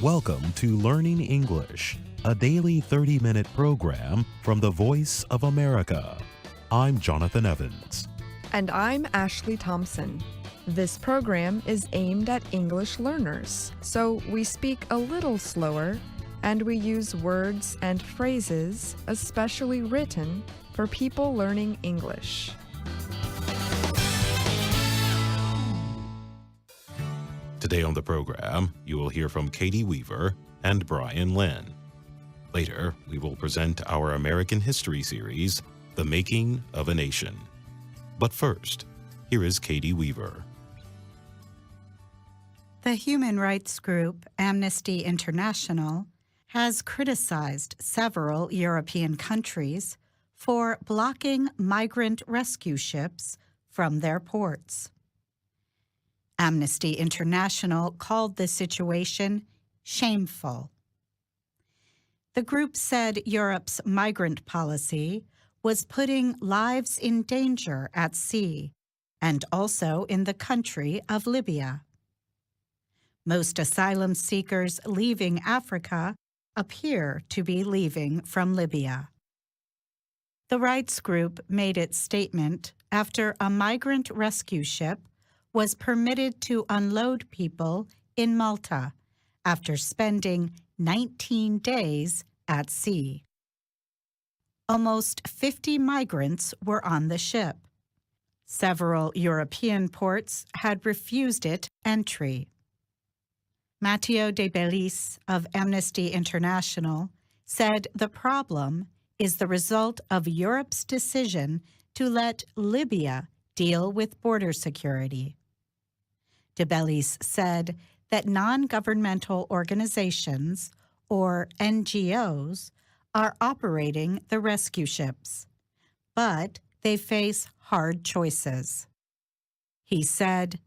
Welcome to Learning English, a daily 30-minute program from the Voice of America. I'm Jonathan Evans. And I'm Ashley Thompson. This program is aimed at English learners, so we speak a little slower and we use words and phrases especially written for people learning English. Today on the program, you will hear from Katie Weaver and Brian Lynn. Later, we will present our American history series, The Making of a Nation. But first, here is Katie Weaver. The human rights group Amnesty International has criticized several European countries for blocking migrant rescue ships from their ports. Amnesty International called the situation shameful. The group said Europe's migrant policy was putting lives in danger at sea and also in the country of Libya. Most asylum seekers leaving Africa appear to be leaving from Libya. The rights group made its statement after a migrant rescue ship was permitted to unload people in Malta after spending 19 days at sea. Almost 50 migrants were on the ship. Several European ports had refused it entry. Matteo De Bellis of Amnesty International said the problem is the result of Europe's decision to let Libya deal with border security. De Bellis said that non-governmental organizations, or NGOs, are operating the rescue ships, but they face hard choices. He said,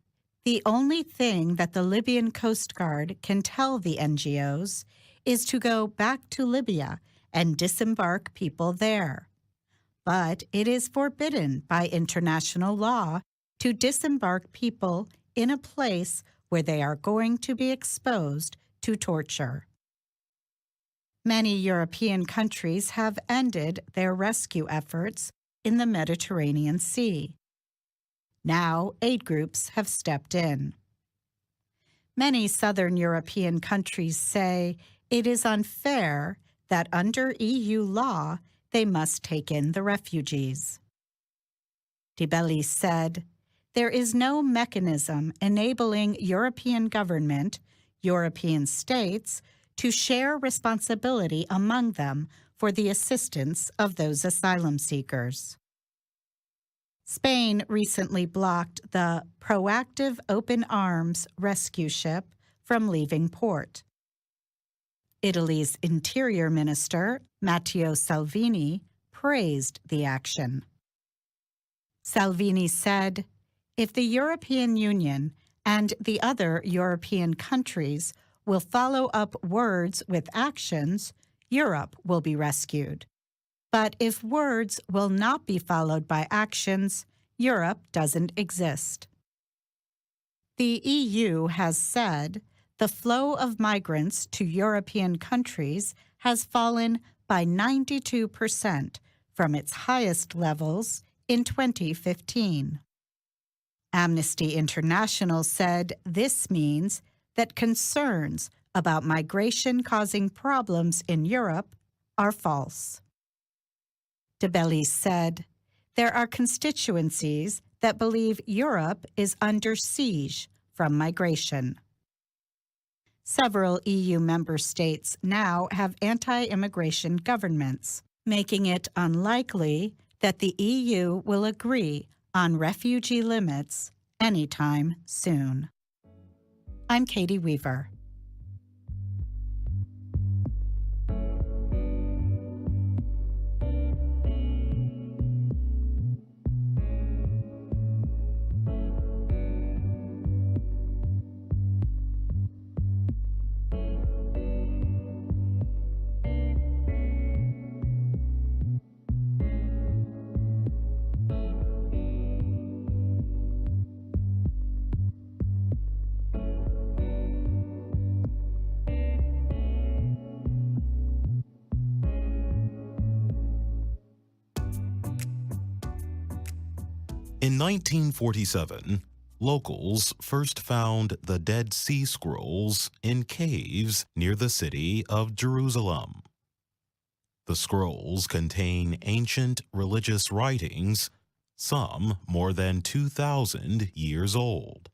"The only thing that the Libyan Coast Guard can tell the NGOs is to go back to Libya and disembark people there. But it is forbidden by international law to disembark people in a place where they are going to be exposed to torture." Many European countries have ended their rescue efforts in the Mediterranean Sea. Now, aid groups have stepped in. Many southern European countries say it is unfair that under EU law they must take in the refugees. De Bellis said, "There is no mechanism enabling European government, European states, to share responsibility among them for the assistance of those asylum seekers." Spain recently blocked the Proactive Open Arms rescue ship from leaving port. Italy's Interior Minister, Matteo Salvini, praised the action. Salvini said, "If the European Union and the other European countries will follow up words with actions, Europe will be rescued. But if words will not be followed by actions, Europe doesn't exist." The EU has said the flow of migrants to European countries has fallen by 92% from its highest levels in 2015. Amnesty International said this means that concerns about migration causing problems in Europe are false. De Bellis said, "There are constituencies that believe Europe is under siege from migration." Several EU member states now have anti-immigration governments, making it unlikely that the EU will agree on refugee limits anytime soon. I'm Katie Weaver. In 1947, locals first found the Dead Sea Scrolls in caves near the city of Jerusalem. The scrolls contain ancient religious writings, some more than 2,000 years old.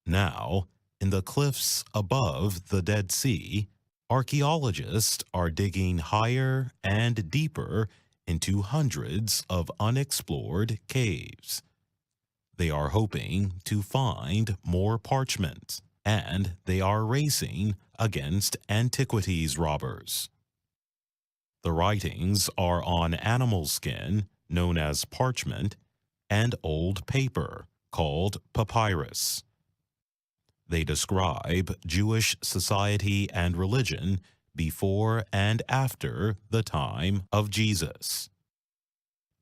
Now, in the cliffs above the Dead Sea, archaeologists are digging higher and deeper into hundreds of unexplored caves. They are hoping to find more parchment, and they are racing against antiquities robbers. The writings are on animal skin, known as parchment, and old paper, called papyrus. They describe Jewish society and religion before and after the time of Jesus.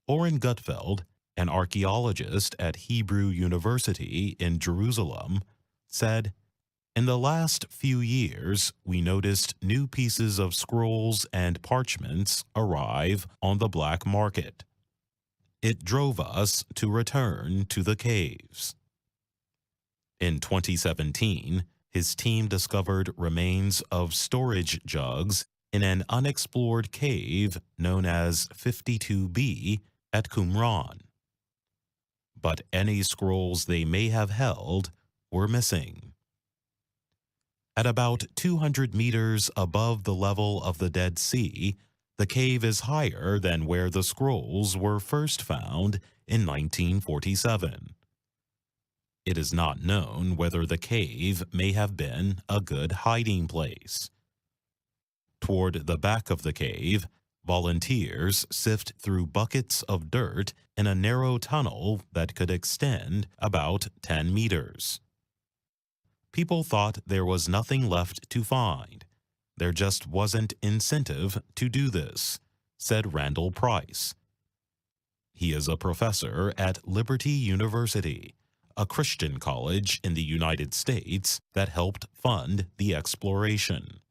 Oren Gutfeld, an archaeologist at Hebrew University in Jerusalem, said, "In the last few years, we noticed new pieces of scrolls and parchments arrive on the black market. It drove us to return to the caves." In 2017, his team discovered remains of storage jugs in an unexplored cave known as 52B at Qumran. But any scrolls they may have held were missing. At about 200 meters above the level of the Dead Sea, the cave is higher than where the scrolls were first found in 1947. It is not known whether the cave may have been a good hiding place. Toward the back of the cave, volunteers sift through buckets of dirt in a narrow tunnel that could extend about 10 meters. People thought there was nothing left to find. There just wasn't incentive to do this, said Randall Price. He is a professor at Liberty University, a Christian college in the United States that helped fund the exploration.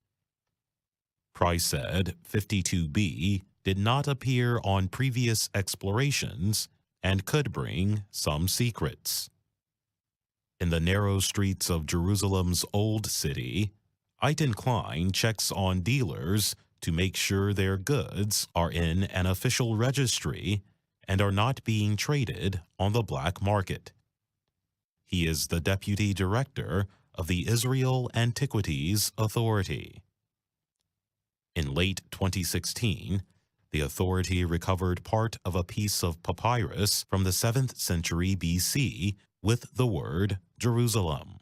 Price said 52B did not appear on previous explorations and could bring some secrets. In the narrow streets of Jerusalem's Old City, Eitan Klein checks on dealers to make sure their goods are in an official registry and are not being traded on the black market. He is the deputy director of the Israel Antiquities Authority. In late 2016, the authority recovered part of a piece of papyrus from the 7th century BC with the word Jerusalem.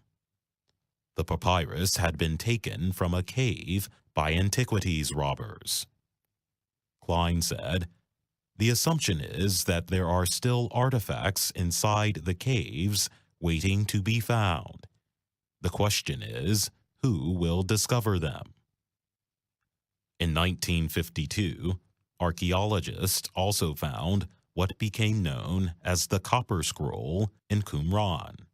The papyrus had been taken from a cave by antiquities robbers. Klein said, "The assumption is that there are still artifacts inside the caves waiting to be found. The question is, who will discover them?" In 1952, archaeologists also found what became known as the Copper Scroll in Qumran.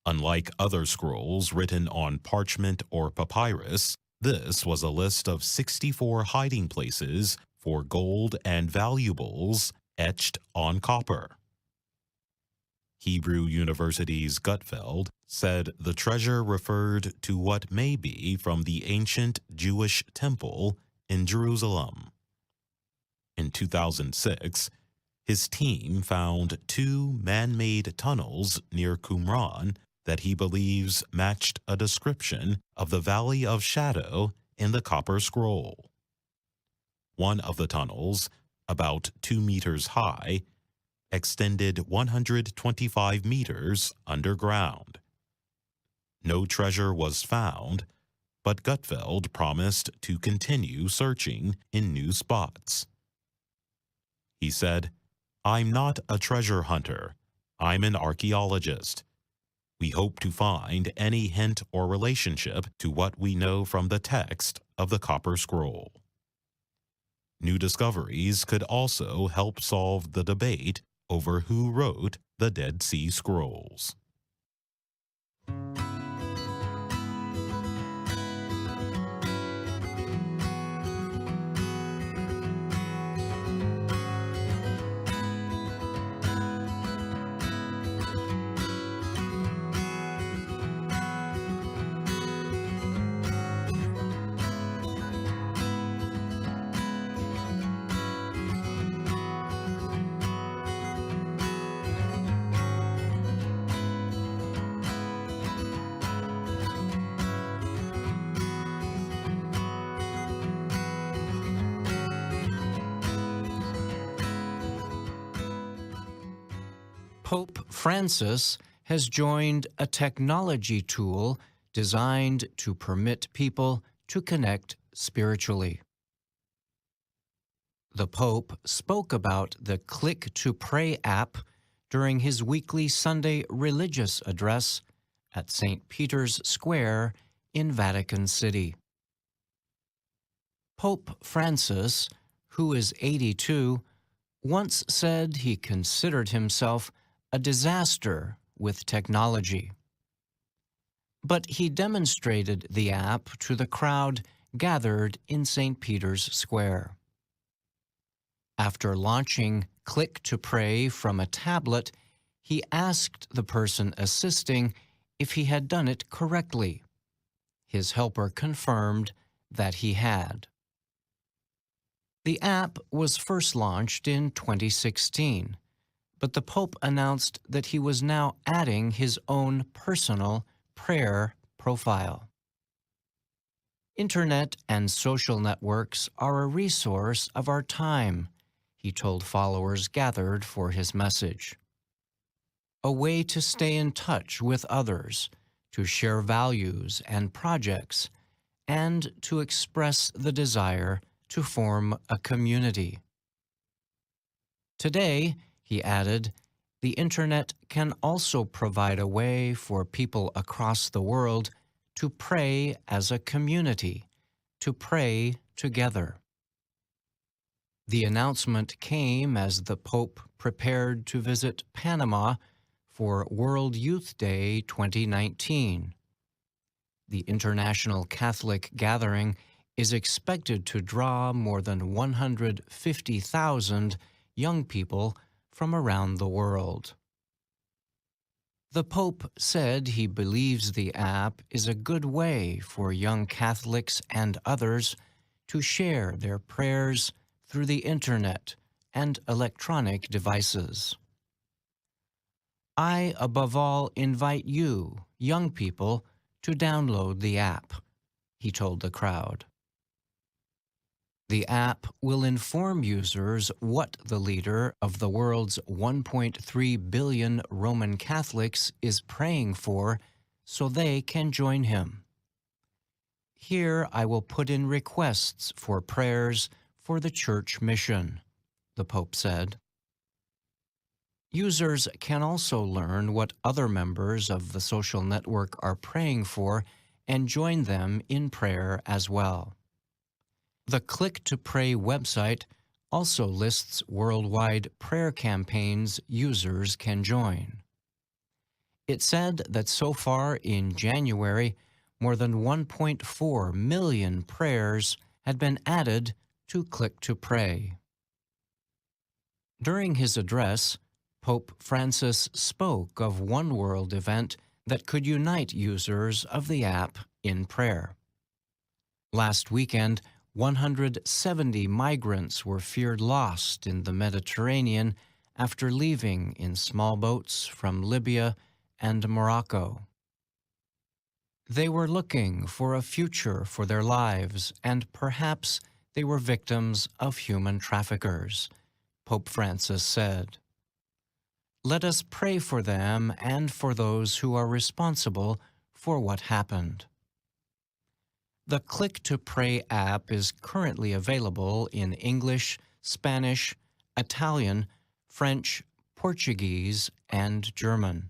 Unlike other scrolls written on parchment or papyrus, this was a list of 64 hiding places for gold and valuables etched on copper. Hebrew University's Gutfeld said the treasure referred to what may be from the ancient Jewish temple in Jerusalem. In 2006, his team found 2 man-made tunnels near Qumran that he believes matched a description of the Valley of Shadow in the Copper Scroll. One of the tunnels, about 2 meters high, extended 125 meters underground. No treasure was found, but Gutfeld promised to continue searching in new spots. He said, "I'm not a treasure hunter. I'm an archaeologist. We hope to find any hint or relationship to what we know from the text of the Copper Scroll." New discoveries could also help solve the debate over who wrote the Dead Sea Scrolls. Pope Francis has joined a technology tool designed to permit people to connect spiritually. The Pope spoke about the Click to Pray app during his weekly Sunday religious address at St. Peter's Square in Vatican City. Pope Francis, who is 82, once said he considered himself a disaster with technology. But he demonstrated the app to the crowd gathered in St. Peter's Square. After launching Click to Pray from a tablet, he asked the person assisting if he had done it correctly. His helper confirmed that he had. The app was first launched in 2016, but the Pope announced that he was now adding his own personal prayer profile. Internet and social networks are a resource of our time, he told followers gathered for his message. A way to stay in touch with others, to share values and projects, and to express the desire to form a community. Today, he added, the Internet can also provide a way for people across the world to pray as a community, to pray together. The announcement came as the Pope prepared to visit Panama for World Youth Day 2019. The international Catholic gathering is expected to draw more than 150,000 young people from around the world. The Pope said he believes the app is a good way for young Catholics and others to share their prayers through the Internet and electronic devices. I, above all, invite you, young people, to download the app, he told the crowd. The app will inform users what the leader of the world's 1.3 billion Roman Catholics is praying for so they can join him. Here I will put in requests for prayers for the church mission, the Pope said. Users can also learn what other members of the social network are praying for and join them in prayer as well. The Click to Pray website also lists worldwide prayer campaigns users can join. It said that so far in January, more than 1.4 million prayers had been added to Click to Pray. During his address, Pope Francis spoke of one world event that could unite users of the app in prayer. Last weekend, 170 migrants were feared lost in the Mediterranean after leaving in small boats from Libya and Morocco. They were looking for a future for their lives, and perhaps they were victims of human traffickers, Pope Francis said. Let us pray for them and for those who are responsible for what happened. The Click to Pray app is currently available in English, Spanish, Italian, French, Portuguese, and German.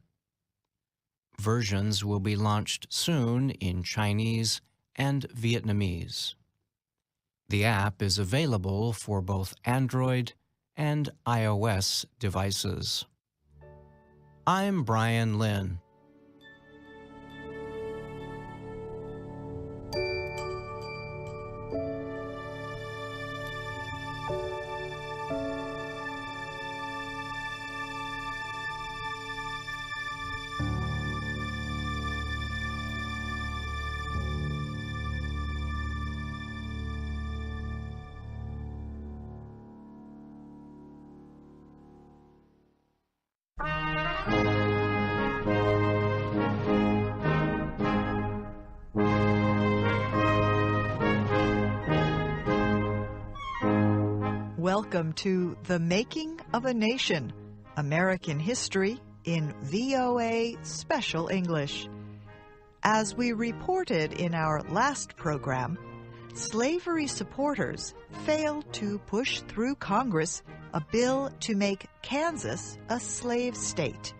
Versions will be launched soon in Chinese and Vietnamese. The app is available for both Android and iOS devices. I'm Brian Lynn. Welcome to The Making of a Nation, American History in VOA Special English. As we reported in our last program, slavery supporters failed to push through Congress a bill to make Kansas a slave state.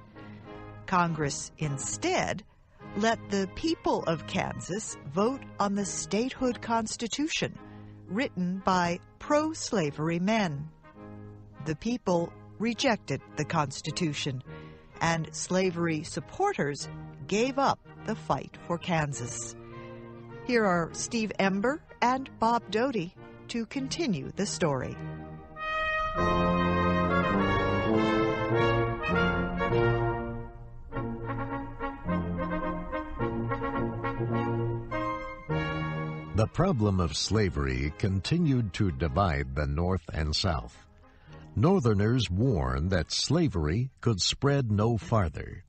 Congress instead let the people of Kansas vote on the statehood constitution written by pro-slavery men. The people rejected the Constitution, and slavery supporters gave up the fight for Kansas. Here are Steve Ember and Bob Doty to continue the story. The problem of slavery continued to divide the North and South. Northerners warned that slavery could spread no farther.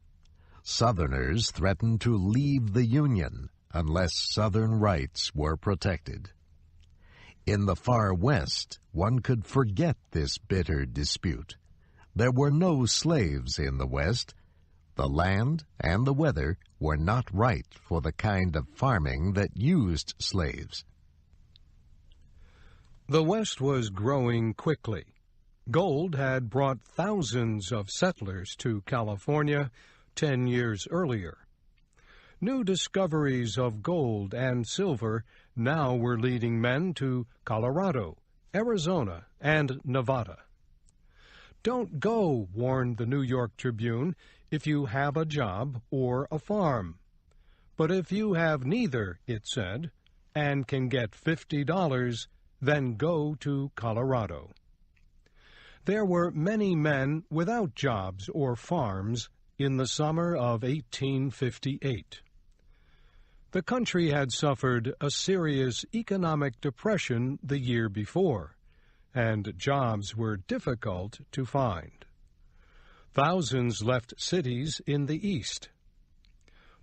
Southerners threatened to leave the Union unless Southern rights were protected. In the far West, one could forget this bitter dispute. There were no slaves in the West. The land and the weather were not right for the kind of farming that used slaves. The West was growing quickly. Gold had brought thousands of settlers to California 10 years earlier. New discoveries of gold and silver now were leading men to Colorado, Arizona, and Nevada. "Don't go," warned the New York Tribune, "if you have a job or a farm. But if you have neither," it said, "and can get $50, then go to Colorado." There were many men without jobs or farms in the summer of 1858. The country had suffered a serious economic depression the year before, and jobs were difficult to find. Thousands left cities in the east.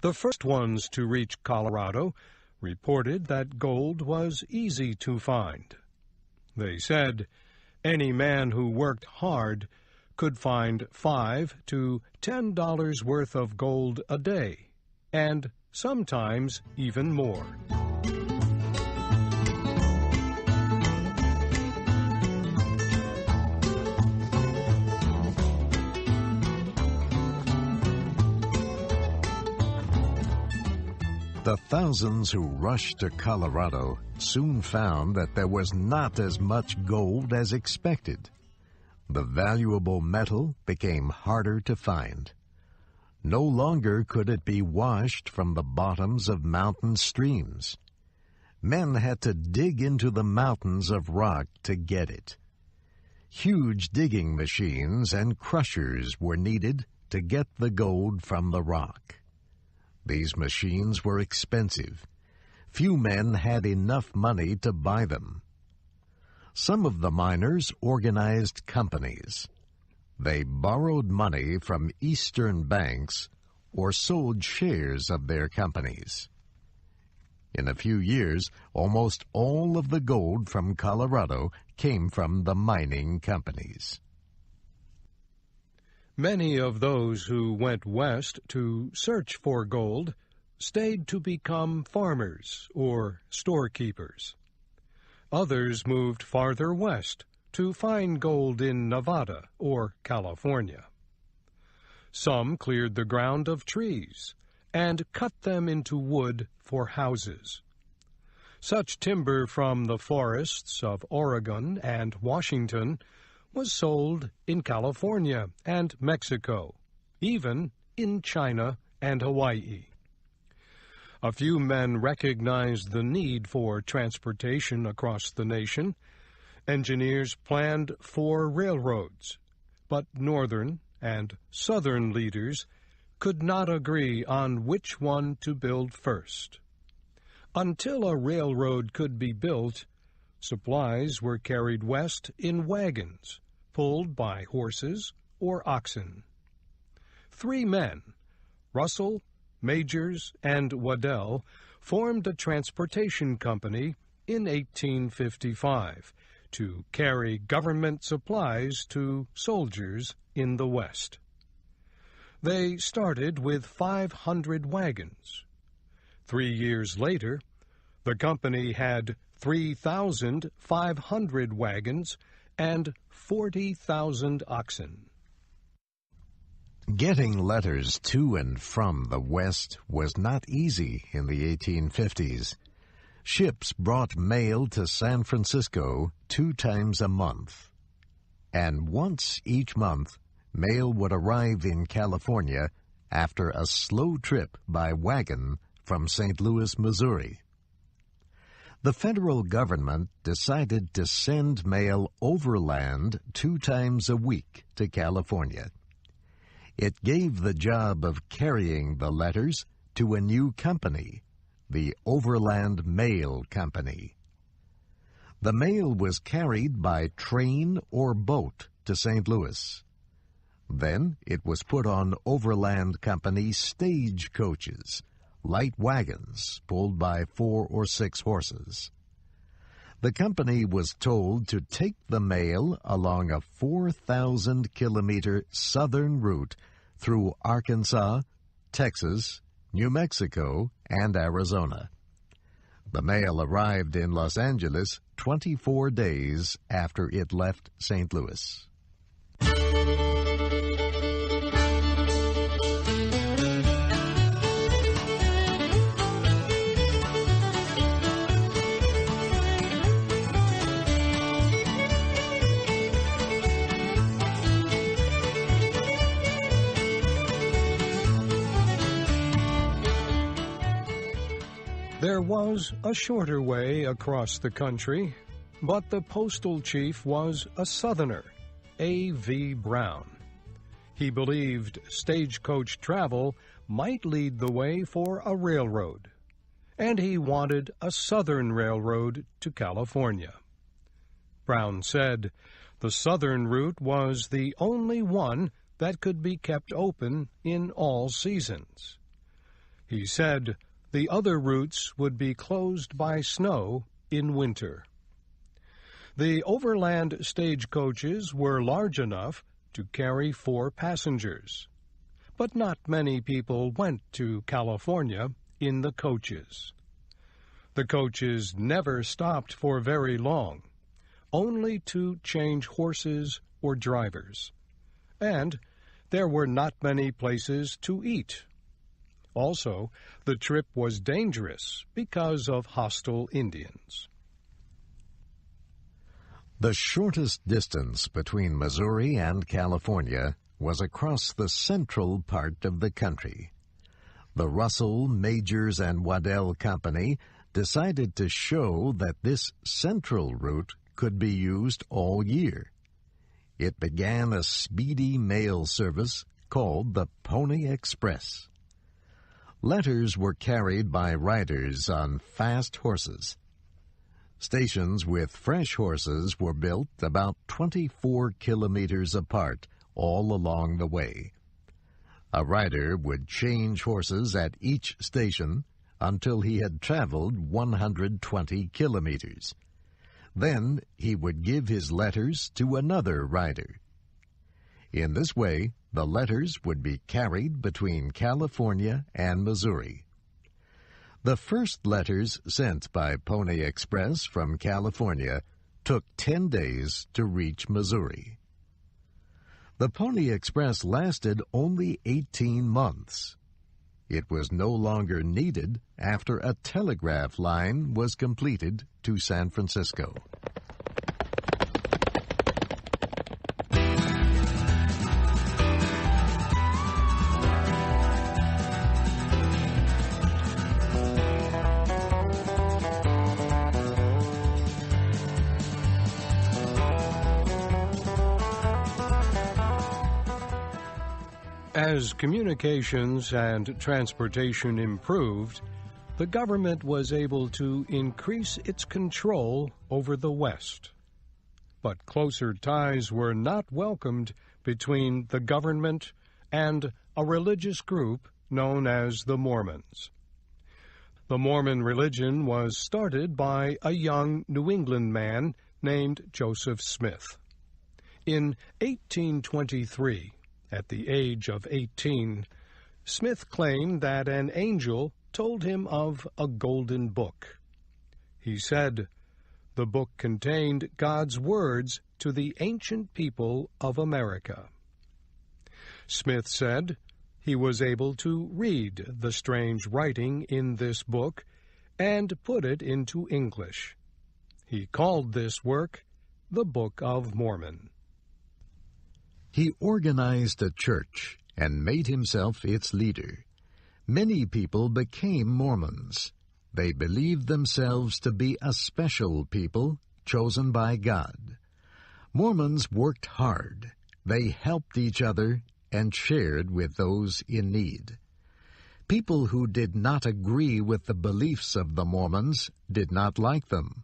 The first ones to reach Colorado reported that gold was easy to find. They said any man who worked hard could find $5 to $10 worth of gold a day, and sometimes even more. The thousands who rushed to Colorado soon found that there was not as much gold as expected. The valuable metal became harder to find. No longer could it be washed from the bottoms of mountain streams. Men had to dig into the mountains of rock to get it. Huge digging machines and crushers were needed to get the gold from the rock. These machines were expensive. Few men had enough money to buy them. Some of the miners organized companies. They borrowed money from Eastern banks or sold shares of their companies. In a few years, almost all of the gold from Colorado came from the mining companies. Many of those who went west to search for gold stayed to become farmers or storekeepers. Others moved farther west to find gold in Nevada or California. Some cleared the ground of trees and cut them into wood for houses. Such timber from the forests of Oregon and Washington was sold in California and Mexico, even in China and Hawaii. A few men recognized the need for transportation across the nation. Engineers planned 4 railroads, but northern and southern leaders could not agree on which one to build first. Until a railroad could be built, supplies were carried west in wagons, pulled by horses or oxen. 3 men, Russell, Majors, and Waddell, formed a transportation company in 1855 to carry government supplies to soldiers in the West. They started with 500 wagons. 3 years later, the company had 3,500 wagons and 40,000 oxen. Getting letters to and from the West was not easy in the 1850s. Ships brought mail to San Francisco 2 times a month. And once each month, mail would arrive in California after a slow trip by wagon from St. Louis, Missouri. The federal government decided to send mail overland 2 times a week to California. It gave the job of carrying the letters to a new company, the Overland Mail Company. The mail was carried by train or boat to St. Louis. Then it was put on Overland Company stage coaches, light wagons pulled by 4 or 6 horses. The company was told to take the mail along a 4,000-kilometer southern route through Arkansas, Texas, New Mexico, and Arizona. The mail arrived in Los Angeles 24 days after it left St. Louis. There was a shorter way across the country, but the postal chief was a Southerner, A.V. Brown. He believed stagecoach travel might lead the way for a railroad, and he wanted a southern railroad to California. Brown said the southern route was the only one that could be kept open in all seasons. He said the other routes would be closed by snow in winter. The overland stagecoaches were large enough to carry 4 passengers, but not many people went to California in the coaches. The coaches never stopped for very long, only to change horses or drivers, and there were not many places to eat. Also, the trip was dangerous because of hostile Indians. The shortest distance between Missouri and California was across the central part of the country. The Russell, Majors, and Waddell Company decided to show that this central route could be used all year. It began a speedy mail service called the Pony Express. Letters were carried by riders on fast horses. Stations with fresh horses were built about 24 kilometers apart all along the way. A rider would change horses at each station until he had traveled 120 kilometers. Then he would give his letters to another rider. In this way, the letters would be carried between California and Missouri. The first letters sent by Pony Express from California took 10 days to reach Missouri. The Pony Express lasted only 18 months. It was no longer needed after a telegraph line was completed to San Francisco. As communications and transportation improved, the government was able to increase its control over the West. But closer ties were not welcomed between the government and a religious group known as the Mormons. The Mormon religion was started by a young New England man named Joseph Smith. In 1823, At the age of 18, Smith claimed that an angel told him of a golden book. He said the book contained God's words to the ancient people of America. Smith said he was able to read the strange writing in this book and put it into English. He called this work the Book of Mormon. He organized a church and made himself its leader. Many people became Mormons. They believed themselves to be a special people chosen by God. Mormons worked hard. They helped each other and shared with those in need. People who did not agree with the beliefs of the Mormons did not like them.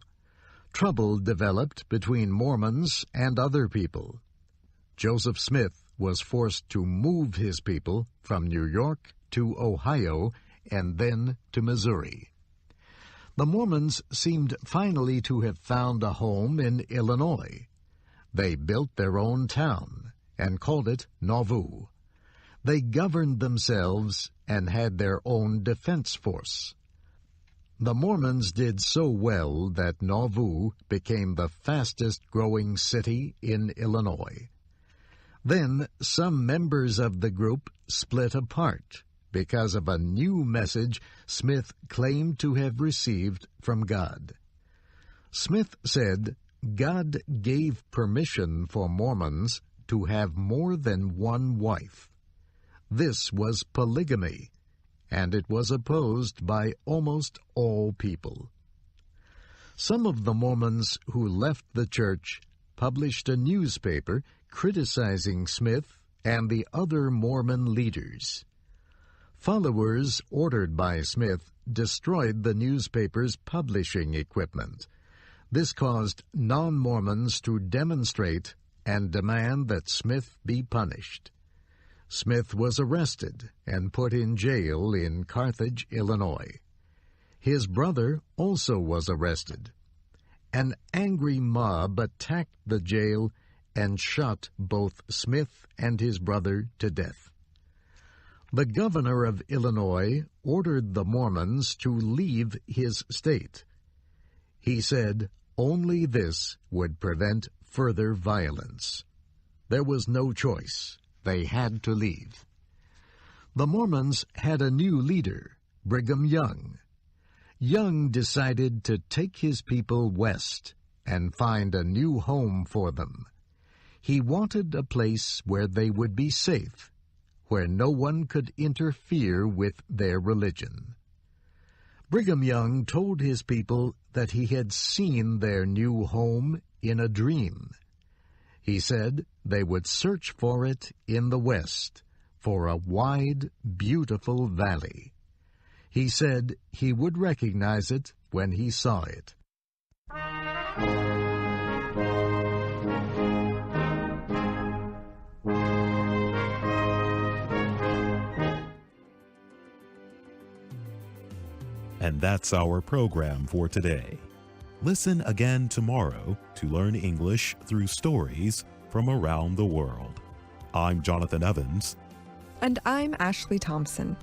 Trouble developed between Mormons and other people. Joseph Smith was forced to move his people from New York to Ohio and then to Missouri. The Mormons seemed finally to have found a home in Illinois. They built their own town and called it Nauvoo. They governed themselves and had their own defense force. The Mormons did so well that Nauvoo became the fastest-growing city in Illinois. Then some members of the group split apart because of a new message Smith claimed to have received from God. Smith said God gave permission for Mormons to have more than one wife. This was polygamy, and it was opposed by almost all people. Some of the Mormons who left the church published a newspaper criticizing Smith and the other Mormon leaders. Followers ordered by Smith destroyed the newspaper's publishing equipment. This caused non-Mormons to demonstrate and demand that Smith be punished. Smith was arrested and put in jail in Carthage, Illinois. His brother also was arrested. An angry mob attacked the jail and shot both Smith and his brother to death. The governor of Illinois ordered the Mormons to leave his state. He said only this would prevent further violence. There was no choice. They had to leave. The Mormons had a new leader, Brigham Young. Young decided to take his people west and find a new home for them. He wanted a place where they would be safe, where no one could interfere with their religion. Brigham Young told his people that he had seen their new home in a dream. He said they would search for it in the west, for a wide, beautiful valley. He said he would recognize it when he saw it. And that's our program for today. Listen again tomorrow to learn English through stories from around the world. I'm Jonathan Evans. And I'm Ashley Thompson.